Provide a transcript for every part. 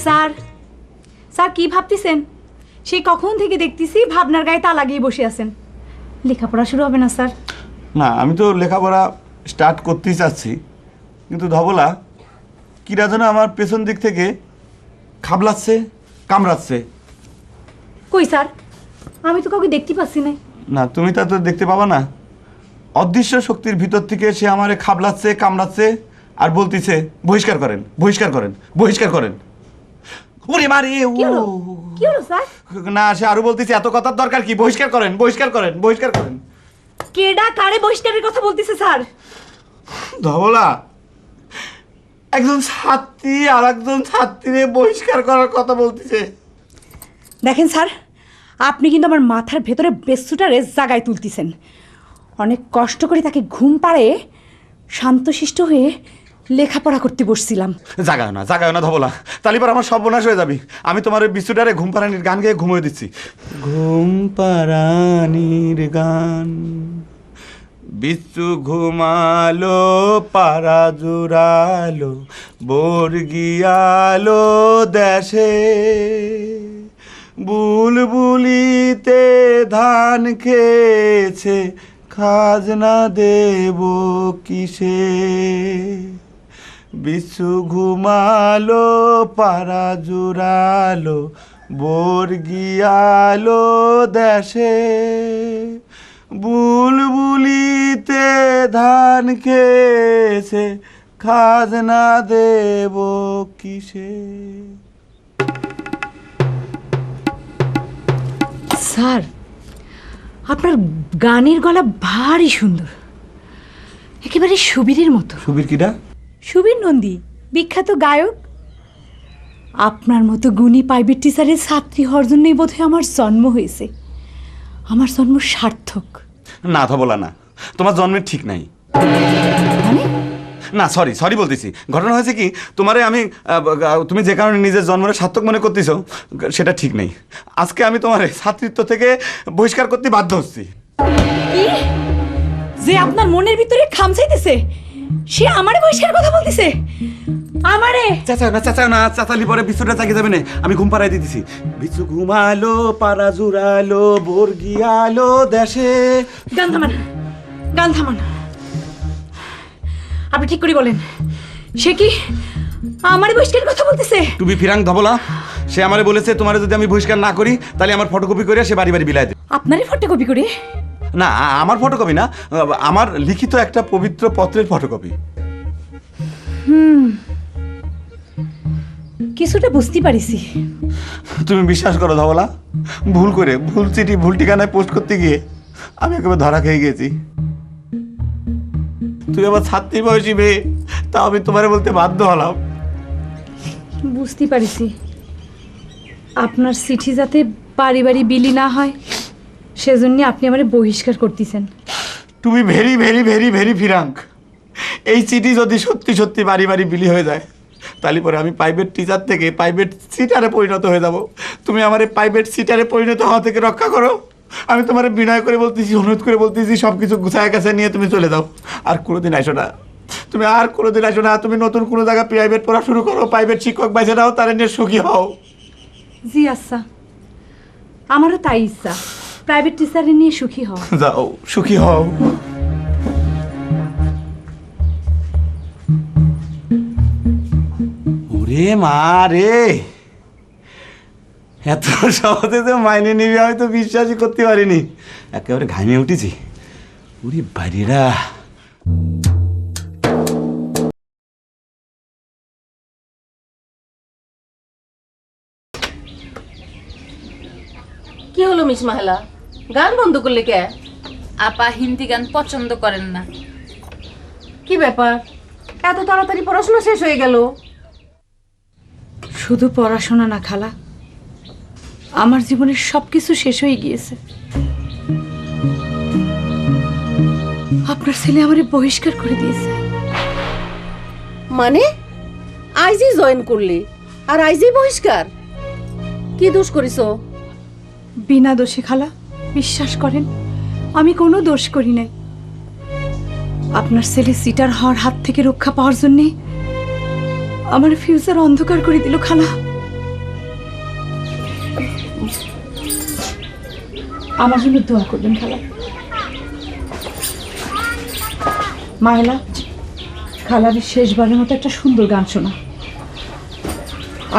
Sir sir কি ভাবতেছেন? সেই কখন থেকে দেখতেছি ভাবনার গায়ে তা লাগিয়ে বসে আছেন। লেখাপড়া শুরু হবে না স্যার? না, আমি তো লেখাপড়া স্টার্ট করতেই চাচ্ছি, কিন্তু ধবলা কিরা যেন আমার পেছন দিক থেকে খাবলাচ্ছে, কামড়াচ্ছে। কই স্যার, আমি তো কাউকে দেখতে পাচ্ছি না। না, তুমি তা তো দেখতে পাবা না। অদৃশ্য শক্তির ভিতর থেকে সে আমারে খাবলাচ্ছে, কামড়াচ্ছে আর বলতিছে বহিষ্কার করেন, বহিষ্কার করেন, বহিষ্কার করেন। ওরে মারে কি হলো স্যার? না, সে আরো বলতিছে এত কথার দরকার কি, বহিষ্কার করেন, বহিষ্কার করেন, বহিষ্কার করেন। কেডা কারে বহিষ্কারের কথা বলতেছে স্যার? ধবলা একজন ছাত্রী আর একজন ছাত্রীরে বহিষ্কার করার কথা বলতিছে। দেখেন স্যার, আপনি কিন্তু আমার মাথার ভেতরে বেসুটারে জাগায় তুলতেছেন। অনেক কষ্ট করে তাকে ঘুম পাড়ে শান্তশিষ্ট হয়ে লেখাপড়া করতে বসছিলাম। জাগায় না ধবলা, তালিবার আমার সর্বনাশ হয়ে যাবি। আমি তোমার ওই বিশ্বটারে ঘুম পাড়ানির গান গেয়ে ঘুমিয়ে দিচ্ছি। ঘুম পাড়ানির গান, বিচ্ছু ঘুমালো, পাড়া জুড়ালো, বর্গিয়ালো দেশে, বুলবুলিতে ধান খেয়েছে, খাজনা দেব কিসে। বিচ্ছু ঘুমালো, পাড়া জুড়ালো, বর্গিয়ালো দেশে, বুলবুলিতে ধান খেয়েছে, খাজনা দেব কিসে। স্যার, আপনার গানের গলা ভারী সুন্দর, একেবারে সুবীরের মতো। সুবীর কিডা? সুবীর নন্দী, বিখ্যাত গায়ক। আপনার মতো গুণী প্রাইভেট টিচারের ছাত্রী হওয়ার জন্যই বোধহয় আমার জন্ম হয়েছে। আমার জন্ম সার্থক। না ধবলা না, তোমার জন্মের ঠিক নাই। মানে? না, সরি বলতেছি। ঘটনা হয়েছে কি, তুমি যে কারণে নিজের জন্মের সার্থক মনে করতেছো সেটা ঠিক নেই। আজকে আমি তোমার ছাত্রীত্ব থেকে বহিষ্কার করতে বাধ্য হচ্ছি। কি? যে আপনার মনের ভিতরে খামচাইতেছে সে আমারে বহিষ্কার কথা বলতেছে? আমারে? চেঁচাও না, চেঁচালি পরে বিছুটা জাগিয়ে যাবে না। আমি ঘুম পাড়াই দিতেছি। বিছু ঘুমালো, পাড়া জুড়ালো, বর্গিয়ালো দেশে। গান থামান। আপনি ঠিক করে বলেন, সে কি আমারে বহিষ্কার কথা বলতেছে? তুমি ফিরাং ধবলা, সে আমারে বলেছে তোমারে যদি আমি বহিষ্কার না করি তাহলে আমার ফটোকপি করে সে বাড়ি বিলায় দেবে। আপনারই ফটোকপি করে? না, আমার ফটোকপি না, আমার লিখিত একটা পবিত্র পত্রের ফটোকপি। কিছুটা বুঝতে পারিছি। তুমি বিশ্বাস করো ধবলা, ভুল চিঠি ভুল ঠিকানায় পোস্ট করতে গিয়ে আমি একেবারে ধরা খেয়ে গেছি। তুই আমার ছাত্রী বয়সী মেয়ে, তা আমি তোমারে বলতে বাধ্য হলাম। বুঝতে পারিছি, আপনার চিঠি যাতে বাড়ি বিলি না হয় সেজন্য আপনি আমারে বহিষ্কার করতেছেন। তুমি ভেরি ভেরি ভেরি ভেরি ফিরাঙ্ক। এই চিঠি যদি সত্যি বাড়ি বিলি হয়ে যায় তাহলে পরে আমি প্রাইভেট টিচার থেকে প্রাইভেট সিটারে পরিণত হয়ে যাব। তুমি আমার এই প্রাইভেট সিটারে পরিণত হওয়া থেকে রক্ষা করো। আমি তোমার বিনয় করে বলতেছি, অনুরোধ করে বলতেছি, সব কিছু গুছায় কাছে নিয়ে তুমি চলে যাও। আর কোনোদিন আসো না, তুমি নতুন কোনো জায়গায় প্রাইভেট পড়া শুরু করো, প্রাইভেট শিক্ষক বেছে নাও, তারা নিয়ে সুখী হও। জি আচ্ছা, আমারও তাই ইচ্ছা, প্রাইভেট টিচারে নিয়ে সুখী হও। যাও, সুখী হও। ওরে মা রে, এত সহজে তো মাইনে নিবি আমি তো বিশ্বাসই করতে পারিনি। একেবারে ঘামিয়ে উঠেছি। ওরে বাড়িরা, কি হলো মিস মাহেলা, গান বন্ধ করলে কে? আপা হিন্দি গান পছন্দ করেন না। কি ব্যাপার, এত তাড়াতাড়ি পড়াশোনা শেষ হয়ে গেল? শুধু পড়াশোনা না খালা, আমার জীবনের সবকিছু শেষ হয়ে গিয়েছে। আপনার ছেলে আমারে বহিষ্কার করে দিয়েছে। মানে আইজি জয়েন করলি আর আইজি বহিষ্কার? কি দোষ করিছো? বিনা দোষে খালা, বিশ্বাস করেন আমি কোনো দোষ করি নাই। আপনার ছেলে সিটার হওয়ার হাত থেকে রক্ষা পাওয়ার জন্যে আমার ফিউচার অন্ধকার করে দিল খালা। আমার জন্য দোয়া করবেন খালা। মাহেলা, খালার শেষবারের মতো একটা সুন্দর গান শোনা।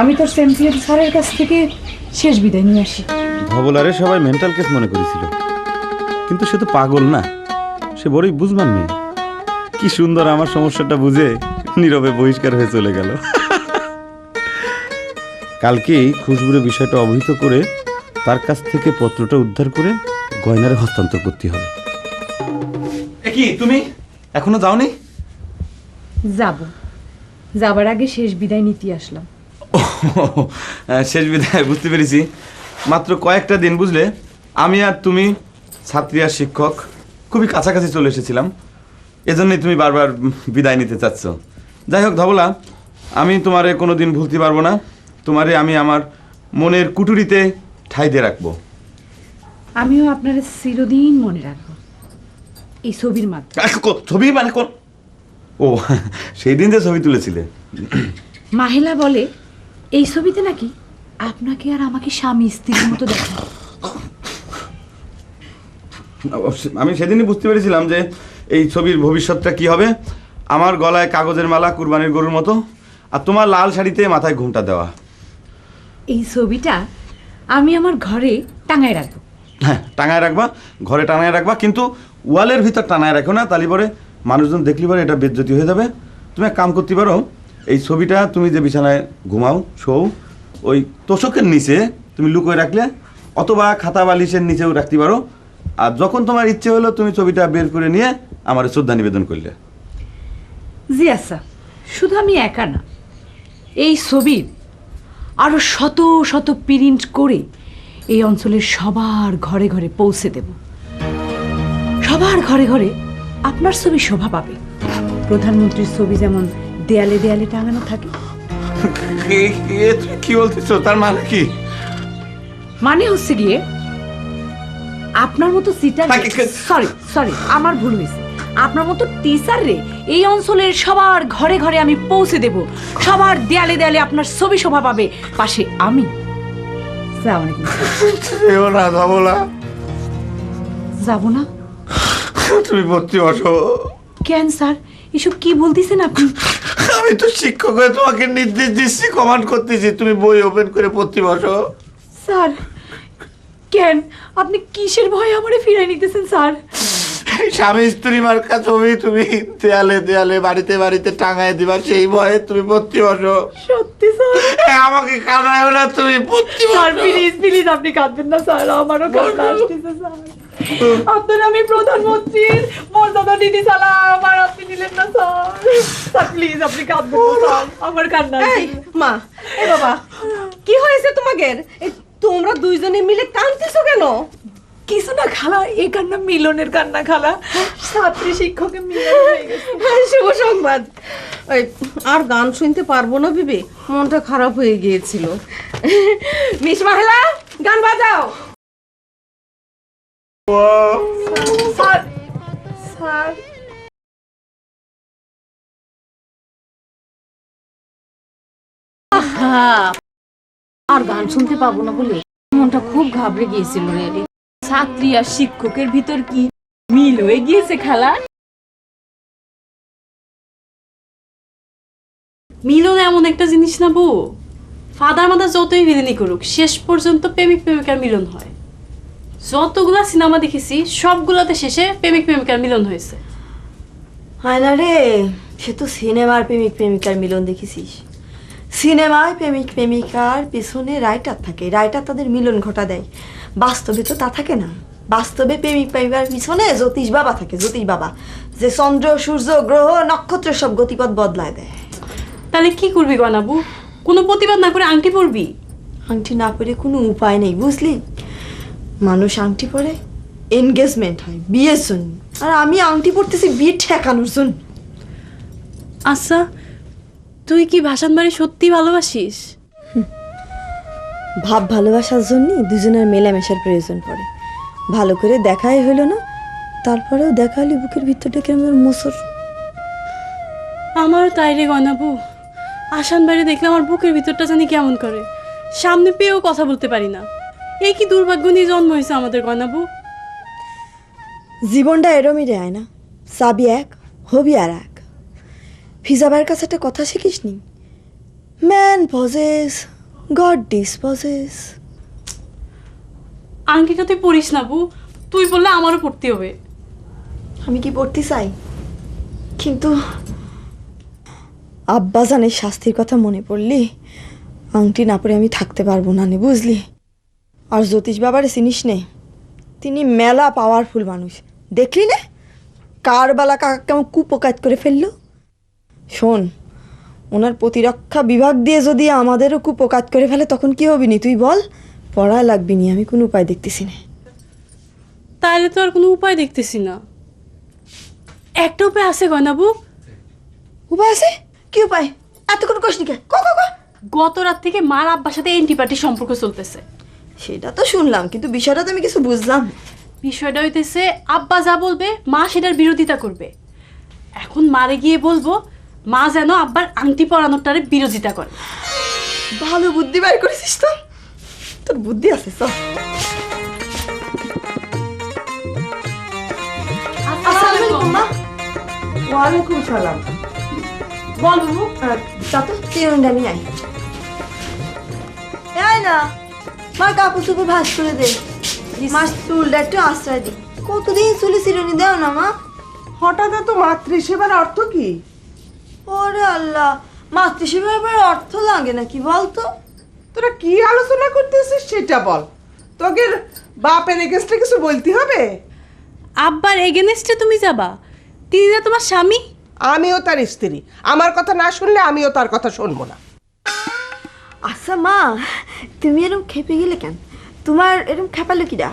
আমি তোর চ্যাম্পিয়ন স্যারের কাছ থেকে শেষ বিদায় নিয়ে আসি। ধবলারে সবাই মেন্টাল কেস মনে করেছিল, কিন্তু সে তো পাগল না, সে বড়ই বুঝবার মেয়ে। কি সুন্দর আমার সমস্যাটা বুঝে নীরবে বহিষ্কার হয়ে চলে গেল। কালকেই খুশবুরে বিষয়টা অবহিত করে তার কাছ থেকে পত্রটা উদ্ধার করে গয়নারে হস্তান্তর করতে হবে। কি তুমি এখনো যাওনি? যাবার আগে শেষ বিদায় নিতে আসলাম। শেষ বিদায় বুঝতে পেরেছি। মাত্র কয়েকটা দিন, বুঝলে, আমি আর তুমি, ছাত্রী আর শিক্ষক, খুবই কাছাকাছি চলে এসেছিলাম। এজন্যই তুমি বারবার বিদায় নিতে চাচ্ছ। যাই হোক ধবলা, আমি তোমারে কোনো দিন ভুলতে পারবো না। তোমারে আমি আমার মনের কুটুরিতে ঠাঁই দিয়ে রাখবো। আমিও আপনার চিরদিন মনে রাখবো এই ছবির মাধ্যমে। ছবি মানে কোন? ও, সেই দিন যে ছবি তুলেছিলে। মাহেলা বলে এই ছবিতে নাকি আপনাকে আর আমাকে স্বামী স্ত্রীর মতো দেখা। আমি সেদিনই বুঝতে পেরেছিলাম যে এই ছবির ভবিষ্যৎটা কি হবে। আমার গলায় কাগজের মালা কুরবানির গরুর মতো, আর তোমার লাল শাড়িতে মাথায় ঘোমটা দেওয়া। এই ছবিটা আমি আমার ঘরে টাঙায় রাখবো। হ্যাঁ, টাঙায় রাখবা, ঘরে টাঙায় রাখবা, কিন্তু ওয়ালের ভিতর টাঙায় রাখো না, তাহলে পরে মানুষজন দেখলি পরে এটা বেজ্জতি হয়ে যাবে। তুমি এক কাম করতে পারো, এই ছবিটা তুমি যে বিছানায় ঘুমাও, শোও, ওই তোষকের নিচে তুমি লুকোয় রাখলে, অথবা খাতা বালিশের নিচেও রাখতে পারো। আর যখন তোমার ইচ্ছে হলো তুমি ছবিটা বের করে নিয়ে আমার শ্রদ্ধা নিবেদন করলে। জি আচ্ছা, শুধু আমি একা না, এই ছবির আরো শত শত প্রিন্ট করে এই অঞ্চলের সবার ঘরে ঘরে পৌঁছে দেব। সবার ঘরে ঘরে আপনার ছবি শোভা পাবে। প্রধানমন্ত্রীর ছবি যেমন দেয়ালে দেয়ালে টাঙানো থাকে। তুমি কি বলতেছো? তার মানে কি? মানে হচ্ছে গিয়ে আপনার মতো সিটার, সরি আমার ভুল হয়েছে, আপনার মতো টিচার রে এই অঞ্চলের সবার ঘরে ঘরে আমি পৌঁছে দেব। সবার দেয়ালে দেয়ালে আপনার ছবি শোভা পাবে, পাশে আমি। যাব না? তুমি ভর্তি বসো। কেন স্যার, এসব কি বলতেছেন আপনি? আমি তো শিক্ষক হয়ে তোমাকে নির্দেশ দিচ্ছি, কমান্ড করতেছি, তুমি বই ওপেন করে পড়তে বসো। স্যার, কেন আপনি কিসের ভয়ে আমারে ফিরাই নিতেছেন স্যার? স্বামী স্ত্রী মার্কা ছবি তুমি দেয়ালে দেয়ালে বাড়িতে বাড়িতে টাঙায় দিবা, সেই ভয়ে তুমি পড়তে বসো। সত্যি স্যার? আমাকে কাঁদায়ও না, তুমি পড়তে স্যার বসো। প্লিজ প্লিজ আপনি কাঁদবেন না স্যার, আমারও কান্না আসতেছে স্যার। আপনার আমি প্রধানমন্ত্রীর মর্যাদা দিদি সালাম, আর আপনি নিলেন না স্যার। স্যার প্লিজ আপনি কাঁদবেন না স্যার, আমার কান্না এই মা, এ বাবা, কি হয়েছে তোমাদের? তোমরা দুইজনে মিলে কাঁদতেছো কেন? কিছু না খালা, এই কান্না মিলনের কান্না খালা। ছাত্রী শিক্ষকে মিলন হয়ে গেছে। শুভ সংবাদ। আর গান শুনতে পারবো না বিবে, মনটা খারাপ হয়ে গিয়েছিল। মিস মাহেলা, গান বাজাও। স্যার স্যার আর গান শুনতে পাবো না বলে মনটা খুব ঘাবড়ে গিয়েছিল রে। ছাত্রী আর শিক্ষকের ভিতর কি মিল হয়ে গিয়েছে খালা? মিলন এমন একটা জিনিস না বউ, ফাদার মাদার যতই বিরিনি করুক, শেষ পর্যন্ত প্রেমিক প্রেমিকার মিলন হয়। যতগুলা সিনেমা দেখেছি সবগুলাতে শেষে প্রেমিক প্রেমিকার মিলন হয়েছে। হয় না রে, সে তো সিনেমার প্রেমিক প্রেমিকার মিলন দেখেছিস। সিনেমায় প্রেমিক প্রেমিকার পেছনে রাইটার থাকে, রাইটার তাদের মিলন ঘটা দেয়। বাস্তবে তো তা থাকে না। বাস্তবে প্রেমিক প্রেমিকার পিছনে জ্যোতিষ বাবা থাকে, জ্যোতিষ বাবা, যে চন্দ্র সূর্য গ্রহ নক্ষত্র সব গতিপথ বদলায় দেয়। তাহলে কি করবি গনাবু? কোনো প্রতিবাদ না করে আংটি পরবি? আংটি না পরে কোনো উপায় নেই, বুঝলি? মানুষ আংটি পরে এনগেজমেন্ট হয় বিয়ের জন্য, আর আমি আংটি পরতেছি বিয়ে ঠেকানোর জন্য। আচ্ছা, তুই কি ভাসান বাড়ি সত্যি ভালোবাসিস? ভাব ভালোবাসার জন্যই দুজনের মেলামেশার প্রয়োজন পড়ে। ভালো করে দেখাই হইলো না, তারপরেও দেখা হলে বুকের ভিতরটা কেমন মোসর। আমার তাই রে গনাবু, আসান বাড়ি দেখলে আমার বুকের ভিতরটা জানি কেমন করে। সামনে পেয়েও কথা বলতে পারি না। এই কি দুর্ভাগ্য নিয়ে জন্ম হয়েছে আমাদের গয়নাবু। জীবনটা এরমই রে আয় না, চাবি এক হবি আর এক। ফিজাবার কাছে একটা কথা শিখিস নি, ম্যান পজেস গড ডিসপজেস। আংটিটা তুই পড়িস না বু, তুই বললে আমারও পড়তে হবে। আমি কি পড়তে চাই, কিন্তু আব্বাজানের শাস্তির কথা মনে পড়লি আংটি না পরে আমি থাকতে পারবো না নে, বুঝলি? আর জ্যোতিষ বাবারে চিনিস নে, তিনি মেলা পাওয়ারফুল মানুষ, দেখলি না কারবালা কাকা কেমন কুপকাত করে ফেললো। শোন, ওনার প্রতিরক্ষা বিভাগ দিয়ে যদি আমাদেরও কুপকাত করে ফেলে তখন কি হবি নি তুই বল? পড়ায় লাগবি নি, আমি কোনো উপায় দেখতেছি না। তাহলে তো আর কোনো উপায় দেখতেছি না। একটা উপায় আছে গয়নাবু। উপায় আছে? কি উপায়? এতক্ষণ কষনিকে গত রাত থেকে মার আব্বার সাথে এন্টিপার্টি সম্পর্ক চলতেছে। সেটা তো শুনলাম, কিন্তু বিষয়টা তো আমি কিছু বুঝলাম না। বিষয়টা হইতেছে আব্বা যা বলবে মা সেটার বিরোধিতা করবে। এখন মারে গিয়ে বলবো মা যেন আব্বার আংটি পরানোরটারে বিরোধিতা করে। ভালো বুদ্ধি বের করেছিস তো, তোর বুদ্ধি আছে সব। আসসালামু আলাইকুম মা। ওয়ালাইকুম সালাম। বল বাবু। চাতো তিনটা নিয়ে আয়। এই না, মার কাপড় চোপড় ভাঁজ করে দে, মার চুলটা একটু আশ্রয় দি। কতদিন চুলে চিরুনি দেও না মা? হঠাৎ এত মাতৃসেবার অর্থ কি? ওরে আল্লাহ, মাতৃসেবার আবার অর্থ লাগে নাকি বলতো? তোরা কি আলোচনা করতেছিস সেটা বল। তোকে বাপের এগেনস্টে কিছু বলতে হবে? আব্বার এগেনস্টে তুমি যাবা? তিনি না তোমার স্বামী। আমিও তার স্ত্রী, আমার কথা না শুনলে আমিও তার কথা শুনবো না। আচ্ছা মা, তুমি এরকম খেপে গেলে কেন? তোমার এরকম খেপালো কিরা?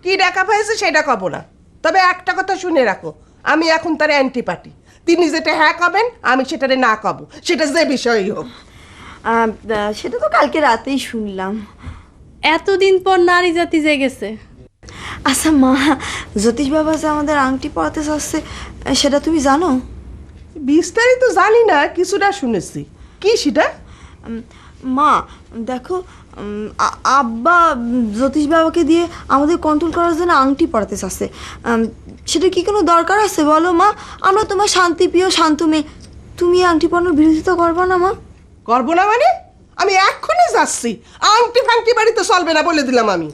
কি ডাকা হয়েছে সেটা কব না, তবে একটা কথা শুনে রাখো, আমি এখন তার অ্যান্টিপার্টি। তিনি যেটা হ্যাঁ কবেন আমি সেটারে না কব, সেটা যে বিষয়ই হোক। সেটা তো কালকে রাতেই শুনলাম। এতদিন পর নারী জাতি জেগেছে। আচ্ছা মা, জ্যোতিষ বাবা যে আমাদের আংটি পরাতে চাচ্ছে সেটা তুমি জানো? বিস্তারিত জানি না, কিছুটা শুনেছি। কি সেটা? মা দেখো, আব্বা জ্যোতিষ বাবাকে দিয়ে আমাদের কন্ট্রোল করার জন্য আংটি পরাতে চাচ্ছে। সেটা কি কোনো দরকার আছে বলো মা? আমরা তোমার শান্তিপ্রিয় শান্ত মেয়ে, তুমি আংটি পরানোর বিরোধিতা করবা না মা? করবো না মানে? আমি এক্ষুনি যাচ্ছি, আংটি ফাংটি বাড়িতে চলবে না বলে দিলাম আমি।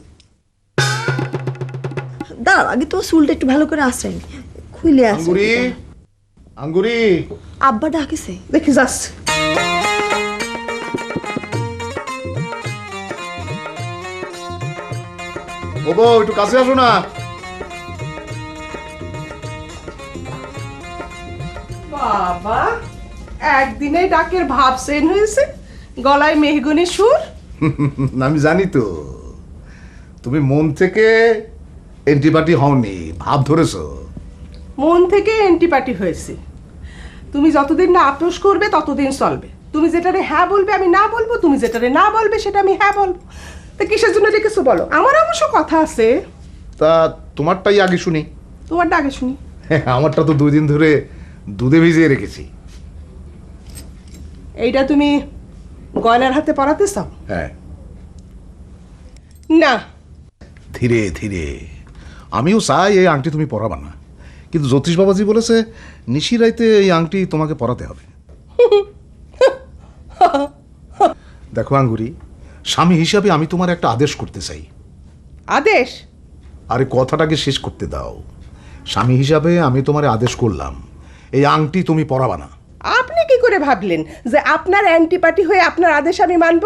দাঁড়াও, আগে তোমার চুলটা একটু ভালো করে আশ্রয় নি, খুলে আসো। আঙ্গুরি আঙ্গুরি, আব্বা ডাকেছে। দেখি যাচ্ছি। ও বউ একটু কাছে আসো না। বাবা, একদিনে ডাকের ভাব সেন হয়েছে, গলায় মেহগনি সুর। আমি জানি তো, তুমি মন থেকে এন্টিপার্টি হওনি, ভাব ধরেছো। মন থেকে অ্যান্টিপার্টি হয়েছে। তুমি যতদিন না আপোষ করবে ততদিন চলবে। তুমি যেটারে হ্যাঁ বলবে আমি না বলবো, তুমি যেটারে না বলবে সেটা আমি হ্যাঁ বলবো। তা কিসের জন্য যে কিছু বলো? আমার অবশ্য কথা আছে। তা তোমারটাই আগে শুনি। তোমারটা আগে শুনি। আমারটা তো 2 দিন ধরে দুধে ভিজিয়ে রেখেছি। এইটা তুমি গয়নার হাতে পরাতে চাও? হ্যাঁ, না, ধীরে ধীরে। আমিও চাই এই আংটি তুমি পরাবা না, কিন্তু জ্যোতিষ বাবাজি বলেছে নিশিরাইতে এই আংটি তোমাকে পরাতে হবে। দেখো আঙ্গুরি, স্বামী হিসাবে আমি তোমার একটা আদেশ করতে চাই। আদেশ? আরে কথাটাকে শেষ করতে দাও। স্বামী হিসাবে আমি তোমার আদেশ করলাম, এই আংটি তুমি পরাবা না। আপনি কি করে ভাবলেন যে আপনার অ্যান্টিপার্টি হয়ে আপনার আদেশ আমি মানব?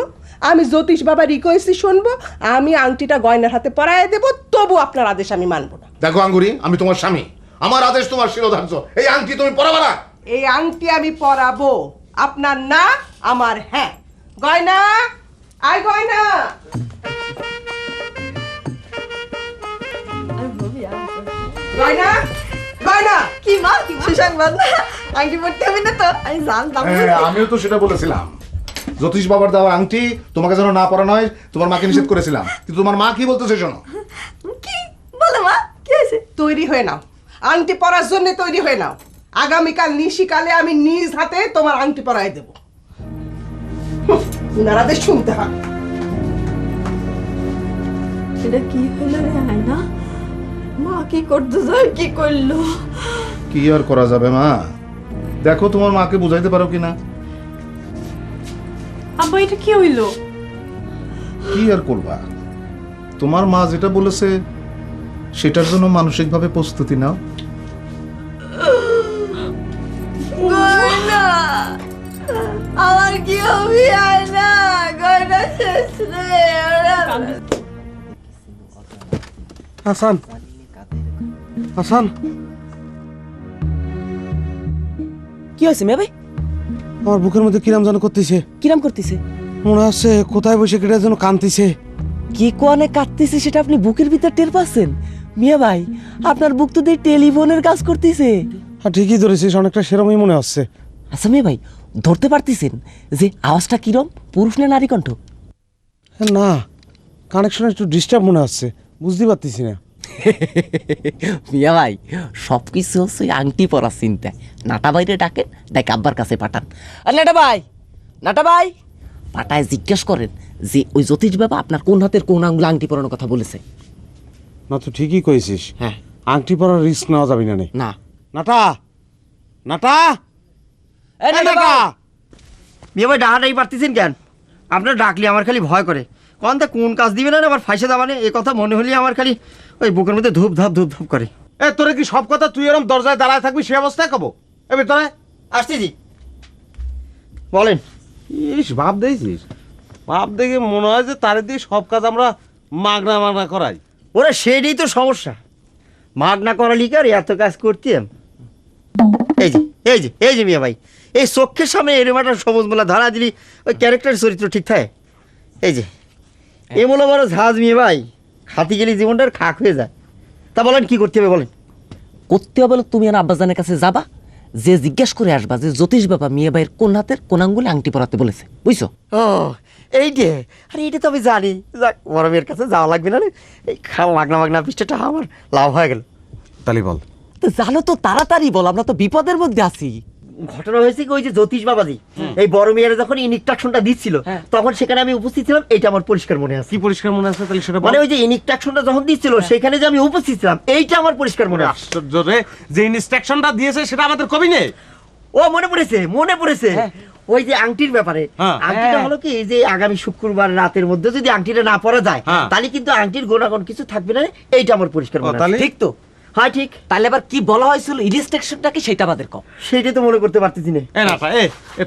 আমি জ্যোতিষ বাবা রিকোয়েস্টই শুনবো, আমি আংটিটা গয়নার হাতে পরায় দেবো, তবু আপনার আদেশ আমি মানবো না। দেখো আঙ্গুরি, আমি তোমার স্বামী, আমার আদেশ তোমার শিরোধার্য। এই আংটি তুমি পরাবা না। এই আংটি আমি পরাবো, আপনার না আমার হ্যাঁ। গয়না, আয় গয়না। গয়না, গয়না। কি মা, কি সুসংবাদ না? আংটি পরতে হবে না তো? আমি জানতাম। আমিও তো সেটা বলেছিলাম, জ্যোতিষ বাবার দেওয়া আংটি তোমাকে যেন না পরানো হয়, তোমার মাকে নিষেধ করেছিলাম। কিন্তু তোমার মা কি বলতেছে শোনো। কি বলো মা, কি হয়েছে? তৈরি হয়ে নাও, আংটি পরার জন্য তৈরি হয়ে নাও। আগামীকাল নিশিকালে আমি নিজ হাতে তোমার আংটি পরায় দেবো। উনারাদের শুনতে হবে। এটা কি হলো রে আয়না? মা কি করতে যায়, কি করলো? কি আর করা যাবে মা, দেখো তোমার মাকে বুঝাইতে পারো কিনা। আব্বা এটা কি হইলো? কি আর করবা, তোমার মা যেটা বলেছে সেটার জন্য মানসিকভাবে প্রস্তুতি নাও। গয়না, আমার কি হবে আয়না? গয়না শেষ রে। হাসান, হাসান, কি হয়েছে মেয়ে ভাই? আমার বুকের মধ্যে কিরাম যেন করতেছে, কিরাম করতেছে? মনে হচ্ছে কোথায় বসে কেটে যেন কানতেছে। কি কোয়ানে কাটতেছে সেটা আপনি বুকের ভিতর টের পাচ্ছেন? মিয়া ভাই, আপনার বুক তো দিয়ে টেলিফোনের কাজ করতেছে। আর ঠিকই ধরেছিস, অনেকটা সেরমই মনে হচ্ছে। আচ্ছা মিয়া ভাই, ধরতে পারতেছেন যে আওয়াজটা কিরম, পুরুষ না নারী কণ্ঠ? না, কানেকশন একটু ডিস্টার্ব মনে হচ্ছে, বুঝতে পারতেছি না। মিয়া ভাই, সব কিছু হচ্ছে ওই আংটি পরার চিন্তায়। নাটা বাইরে ডাকেন, দেখ আব্বার কাছে পাঠান। আর নাটা ভাই, নাটা ভাই, পাঠায় জিজ্ঞেস করেন যে ওই জ্যোতিষ বাবা আপনার কোন হাতের কোন আঙুলে আংটি পরানোর কথা বলেছে। না তো ঠিকই কইছিস, হ্যাঁ, আংটি পরার রিস্ক নেওয়া যাবে না। না নাটা, নাটা, এই নাটা নাটা। ভাই। বিয়ে ভাই ডাকাটাই পারতেছেন কেন? আপনার ডাকলে আমার খালি ভয় করে, কোন তা কোন কাজ দিবে না আবার ফাইসে দাবানে, এ কথা মনে হলে আমার খালি ওই বুকের মধ্যে ধূপ ধাপ করে। এ তোরে কি সব কথা তুই এরকম দরজায় দাঁড়ায় থাকবি সে অবস্থায় কব? এ ভিতরে আসতেছি, বলেন। ইস, ভাব দেখছিস, ভাব দেখে মনে হয় যে তারে দিয়ে সব কাজ আমরা মাগনা মাগনা করাই। ওরা সেটাই তো সমস্যা, মাগ না করা লিখে আর এত কাজ করতাম। এই যে মিয়া ভাই, এই চোখের সামনে এরম একটা সবুজ মোলা ধরা দিলি ওই ক্যারেক্টার চরিত্র ঠিক থাকে। এই যে এমন বড় ঝাঁজ মিয়া ভাই, খাতি গেলে জীবনটার খাক হয়ে যায়। তা বলেন কি করতে হবে বলেন। করতে হবে তুমি আর আব্বাজানের কাছে যাবা, যে জিজ্ঞেস করে আসবা যে জ্যোতিষ বাবা মেয়ে ভাইয়ের কোন হাতের কোন আঙ্গুলে আংটি পরাতে বলেছে, বুঝছো? ও এইটে, আরে এইটা তো আমি জানি। যাক, বড় মেয়ের কাছে যাওয়া লাগবে না রে, এই মাগনা পৃষ্ঠাটা আমার লাভ হয়ে গেল। তালি বল। তো জানো তো তাড়াতাড়ি বল, আমরা তো বিপদের মধ্যে আছি। ঘটনা হয়েছে কি, ওই যে জ্যোতিষ বাবাজি এই বড় মেয়েরা যখন ইনস্ট্রাকশনটা দিচ্ছিল তখন সেখানে আমি উপস্থিত ছিলাম, এইটা আমার পরিষ্কার মনে আছে। কি পরিষ্কার মনে আছে তাহলে সেটা বল। মানে ওই যে ইনস্ট্রাকশনটা যখন দিচ্ছিল সেখানে যে আমি উপস্থিত ছিলাম, এইটা আমার পরিষ্কার মনে আছে। আশ্চর্য রে, যে ইনস্ট্রাকশনটা দিয়েছে সেটা আমাদের কবি নেই। ও মনে পড়েছে ওই যে আংটির ব্যাপারে। আংটিটা হলো কি, যে আগামী শুক্রবার রাতের মধ্যে যদি আংটিটা না পরা যায় তাহলে কিন্তু আংটির গুণাগুণ কিছু থাকবে না, এইটা আমার পরিষ্কার মনে আছে। ঠিক তো? হ্যাঁ ঠিক। তাহলে আবার কি বলা হয়েছিল ইনস্ট্রাকশনটা কি সেটা আমাদের কম। সেইটাই তো মনে করতে পারতেছি না।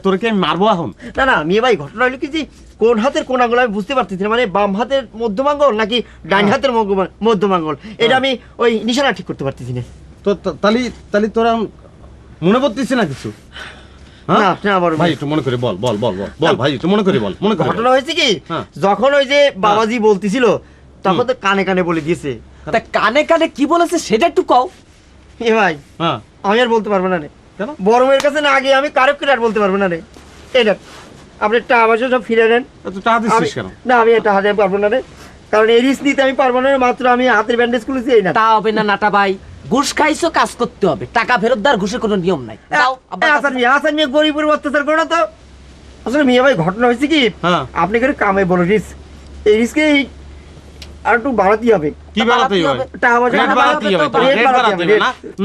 তোর কি আমি মারবো এখন? না মেয়ে ভাই, ঘটনা হলো কি যে কোন হাতের কোন আঙ্গুল আমি বুঝতে পারতেছি না, মানে বাম হাতের মধ্যমাঙ্গল নাকি ডান হাতের মধ্যমাঙ্গল, এটা আমি ওই নিশানা ঠিক করতে পারতেছি না। তো তালি তোরা মনে পড়তেছে না কিছু? ভাই একটু মনে করে বল বল বল বল ভাই, একটু মনে করে বল। ঘটনা হয়েছে কি, যখন ওই যে বাবাজি বলতেছিল তখন তো কানে কানে বলে দিয়েছে। তা কানে কানে কি বলেছে সেটা একটু কও। এ ভাই, আমি আর বলতে পারবো না রে, বড় মেয়ের কাছে না গিয়ে আমি কারো আর বলতে পারবো না রে। এই দেখ, আপনি টাকা পয়সা সব ফিরে নেন। না আমি টাকা দিতে পারবো না রে, কারণ এই রিস্ক নিতে আমি পারবো না, মাত্র আমি হাতের ব্যান্ডেজ খুলেছি। এই না তা হবে না নাটা ভাই, ঘুষ খাইছো, কাজ করতে হবে, টাকা ফেরত দেওয়ার ঘুষের কোনো নিয়ম নাই। আসান মিয়া গরিবের অত্যাচার করো না তো। আসলে মিয়া ভাই, ঘটনা হয়েছে কি, আপনি করে কামে বলো রিস্ক, এই রিস্কে আর একটু বাড়াতে হবে। কি বাড়াতে হবে? টাকা পয়সা বাড়াতে হবে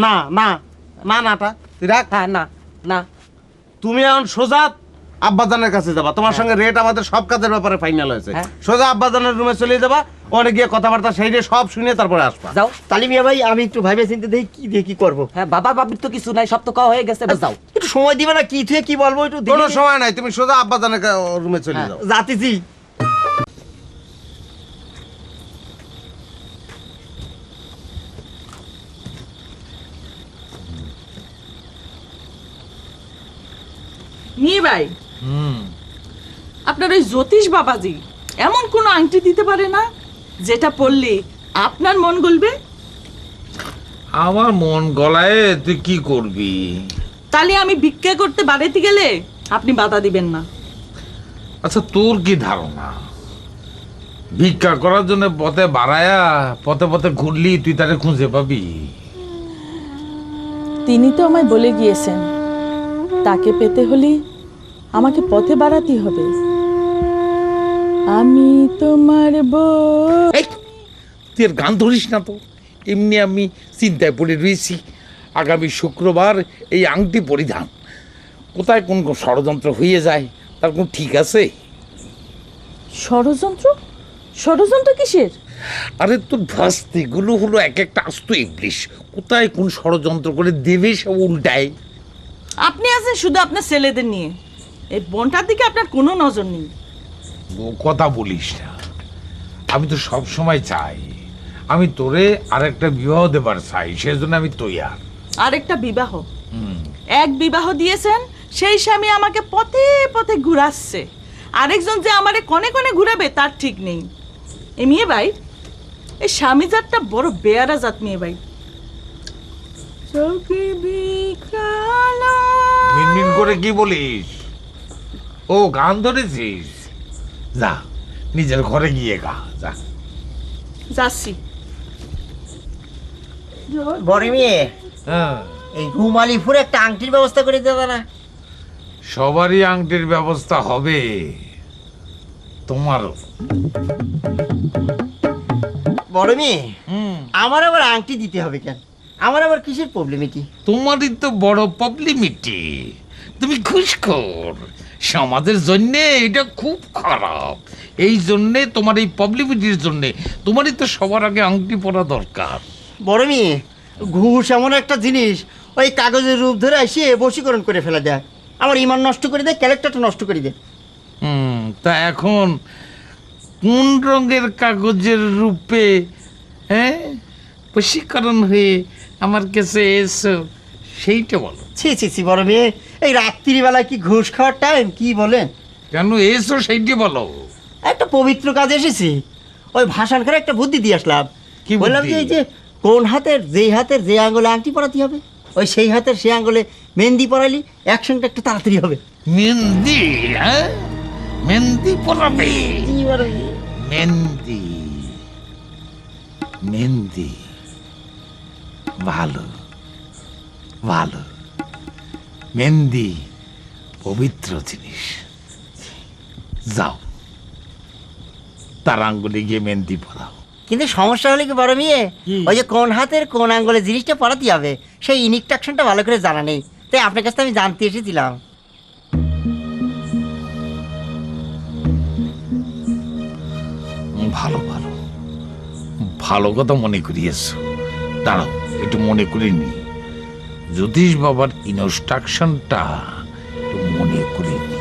না না না নাটা রাখ। হ্যাঁ না না, তুমি এখন সোজা আব্বাজানের কাছে যাবা, তোমার সঙ্গে রেট আমাদের সব কাজের ব্যাপারে ফাইনাল হয়েছে। সোজা আব্বাজানের রুমে চলে যাবা, ওখানে গিয়ে কথাবার্তা সেই সব শুনে তারপরে আসবা। যাও। তালি মিয়া ভাই, আমি একটু ভাইবে চিন্তে দেখি কি দিয়ে কি করবো। হ্যাঁ, বাবা বাবির তো কিছু নাই, সব তো খাওয়া হয়ে গেছে, যাও। একটু সময় দিবে না, কি থেকে কি বলবো একটু। কোনো সময় নাই, তুমি সোজা আব্বাজানের রুমে চলে যাও। যাতেছি। মেয়ে ভাই, আপনার ওই জ্যোতিষ বাবাজি এমন কোন আংটি দিতে পারে না যেটা পরলে আপনার মন গলবে? আমার মন গলায় তুই কি করবি? তাহলে আমি ভিক্ষা করতে বাড়িতে গেলে আপনি বাধা দিবেন না? আচ্ছা, তোর কি ধারণা ভিক্ষা করার জন্য পথে বাড়ায়া পথে পথে ঘুরলি তুই তাকে খুঁজে পাবি? তিনি তো আমায় বলে গিয়েছেন তাকে পেতে হলে আমাকে পথে বাড়াতে হবে। আমি তোমার বউ। তুই আর গান ধরিস না তো। এমনি আমি চিন্তায় পড়ে রয়েছি। আগামী শুক্রবার এই আংটি পরিধান, কোথায় কোন ষড়যন্ত্র হয়ে যায় তার কোন ঠিক আছে? ষড়যন্ত্র? ষড়যন্ত্র কিসের? আরে তোর ভাস্তিগুলো হলো এক একটা আস্ত ইবলিশ, কোথায় কোন ষড়যন্ত্র করে দেবে সব উল্টায়। আপনি আছেন শুধু আপনার ছেলেদের নিয়ে, এই বোনটার দিকে আপনার কোনো নজর নেই। ও কথা বলিস না, আমি তো সব সময় চাই আমি তোরে আরেকটা বিবাহ দেবার চাই, সেজন্য আমি তৈয়ার। আরেকটা বিবাহ? এক বিবাহ দিয়েছেন, সেই স্বামী আমাকে পথে পথে ঘুরাচ্ছে, আরেকজন যে আমারে কনে কনে ঘুরাবে তার ঠিক নেই। এ মেয়ে ভাই, এই স্বামী জাতটা বড় বেয়ারা জাত মেয়ে ভাই। মিনমিন করে কি বলিস? ও গান ধরেছিস? যা নিজের ঘরে গিয়ে গা, যা। যাচ্ছি। বড় মেয়ে, হ্যাঁ, এই ঘুমালিপুরে একটা আংটির ব্যবস্থা করে দেবে না? সবারই আংটির ব্যবস্থা হবে, তোমারও। বড় মেয়ে, আমার আবার আংটি দিতে হবে কেন? আমার আবার কিসের প্রবলেম এটি? তোমারই তো বড় প্রবলেমিটি, তুমি ঘুষখোর। সমাজের জন্য এটা খুব খারাপ, এই জন্যে তোমার এই প্রবলেমিটির জন্যে তোমারই তো সবার আগে আংটি পরা দরকার। বড় মেয়ে, ঘুষ এমন একটা জিনিস, ওই কাগজের রূপ ধরে এসে বশীকরণ করে ফেলা যায়, আমার ইমান নষ্ট করে দেয়, ক্যারেক্টারটা নষ্ট করে দেয়। তা এখন কোন রঙের কাগজের রূপে বশীকরণ হয়ে আমার কাছে এসো, সেইটা বলো। ছি বড় মেয়ে, এই রাত্রিবেলায় কি ঘুষ খাওয়ার টাইম? কি বলেন? কেন এসো সেইটা বলো। একটা পবিত্র কাজ এসেছি, ওই ভাষণ করে একটা বুদ্ধি দিয়ে আসলাম। কি বললাম যে এই যে কোন হাতের যে আঙ্গুলে আংটি পরাতে হবে, ওই সেই হাতের সেই আঙ্গুলে মেহেন্দি পরালি অ্যাকশনটা একটু তাড়াতাড়ি হবে। মেহেন্দি? মেহেন্দি পরাবে? মেহেন্দি মেহেন্দি ভালো ভালো, মেহেন্দি পবিত্র জিনিস। যাও, তার আঙ্গুলে গিয়ে মেহেন্দি পরাও। কিন্তু সমস্যা হলে কি বড় মেয়ে, ওই যে কোন হাতের কোন আঙ্গুলে জিনিসটা পরাতে হবে সেই ইনস্ট্রাকশনটা ভালো করে জানা নেই, তাই আপনার কাছে আমি জানতে এসেছিলাম। ভালো ভালো ভালো কথা মনে করিয়েছ। দাঁড়াও একটু মনে করিনি, জ্যোতিষ বাবার ইনস্ট্রাকশনটা একটু মনে করিনি।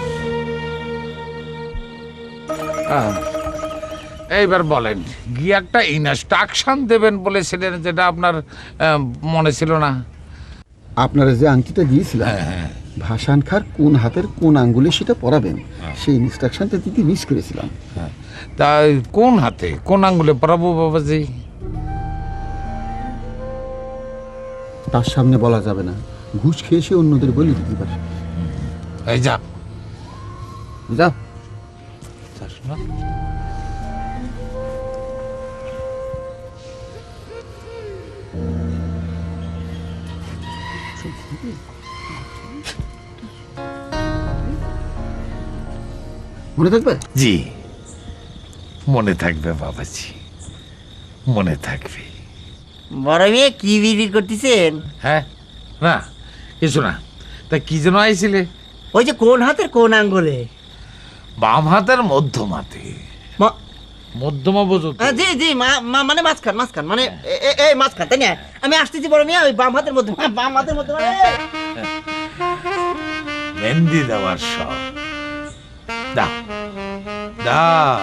এইবার বলেন, গিয়ে একটা ইনস্ট্রাকশন দেবেন বলেছিলেন, যেটা আপনার মনে ছিল না? আপনারা যে আংটিটা দিয়েছিলেন, ভাসান খার কোন হাতের কোন আঙ্গুলে সেটা পরাবেন, সেই ইনস্ট্রাকশনটা দিতে মিস করেছিলাম। তা কোন হাতে কোন আঙ্গুলে পরাবো বাবাজি? তার সামনে বলা যাবে না, ঘুষ খেয়ে সে অন্যদের বলে দিতে পারে। এই যা যা। মনে থাকবে? জি মনে থাকবে বাবাজি, মনে থাকবে। বড় মেয়ে কি বিড়বিড় করতেছেন? হ্যাঁ না কিছু না। তা কি যেন আইছিলে? ওই যে কোন হাতের কোন আঙ্গুলে? বাম হাতের মধ্যমাতে। মধ্যমা বোঝো? জি জি, মানে মাঝখান মানে এই মাঝখান, তাই না? আমি আসতেছি বড় মেয়ে, ওই বাম হাতের মধ্যে, বাম হাতের মধ্যে মেহেন্দি দেওয়ার শখ। দাও দাও